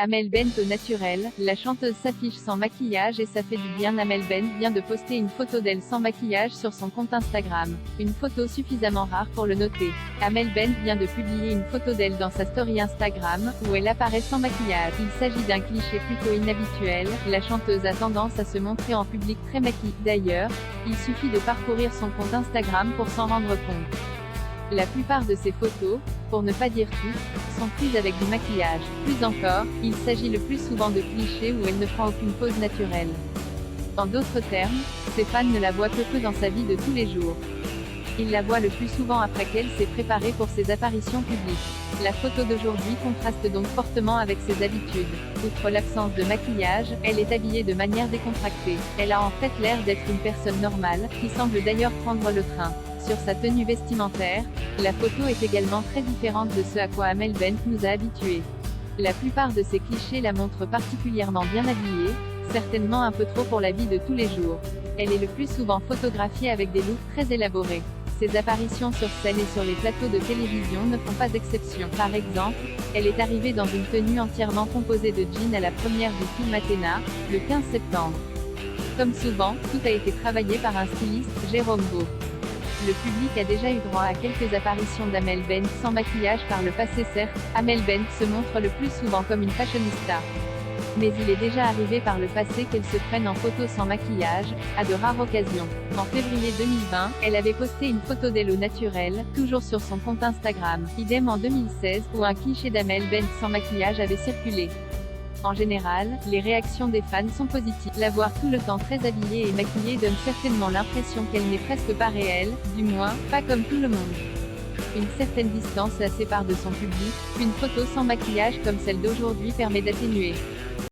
Amel Bent au naturel, la chanteuse s'affiche sans maquillage et ça fait du bien. Amel Bent vient de poster une photo d'elle sans maquillage sur son compte Instagram. Une photo suffisamment rare pour le noter. Amel Bent vient de publier une photo d'elle dans sa story Instagram, où elle apparaît sans maquillage. Il s'agit d'un cliché plutôt inhabituel, la chanteuse a tendance à se montrer en public très maquillée. D'ailleurs, il suffit de parcourir son compte Instagram pour s'en rendre compte. La plupart de ces photos, pour ne pas dire toutes, sont prises avec du maquillage. Plus encore, il s'agit le plus souvent de clichés où elle ne prend aucune pose naturelle. En d'autres termes, ses fans ne la voient que peu dans sa vie de tous les jours. Ils la voient le plus souvent après qu'elle s'est préparée pour ses apparitions publiques. La photo d'aujourd'hui contraste donc fortement avec ses habitudes. Outre l'absence de maquillage, elle est habillée de manière décontractée. Elle a en fait l'air d'être une personne normale, qui semble d'ailleurs prendre le train. Sur sa tenue vestimentaire, la photo est également très différente de ce à quoi Amel Bent nous a habitués. La plupart de ces clichés la montrent particulièrement bien habillée, certainement un peu trop pour la vie de tous les jours. Elle est le plus souvent photographiée avec des looks très élaborés. Ses apparitions sur scène et sur les plateaux de télévision ne font pas exception. Par exemple, elle est arrivée dans une tenue entièrement composée de jeans à la première du film Athéna, le 15 septembre. Comme souvent, tout a été travaillé par un styliste, Jérôme Beau. Le public a déjà eu droit à quelques apparitions d'Amel Bent sans maquillage par le passé. Certes, Amel Bent se montre le plus souvent comme une fashionista. Mais il est déjà arrivé par le passé qu'elle se prenne en photo sans maquillage, à de rares occasions. En février 2020, elle avait posté une photo d'elle au naturel, toujours sur son compte Instagram. Idem en 2016, où un cliché d'Amel Bent sans maquillage avait circulé. En général, les réactions des fans sont positives. La voir tout le temps très habillée et maquillée donne certainement l'impression qu'elle n'est presque pas réelle, du moins, pas comme tout le monde. Une certaine distance la sépare de son public, qu'une photo sans maquillage comme celle d'aujourd'hui permet d'atténuer.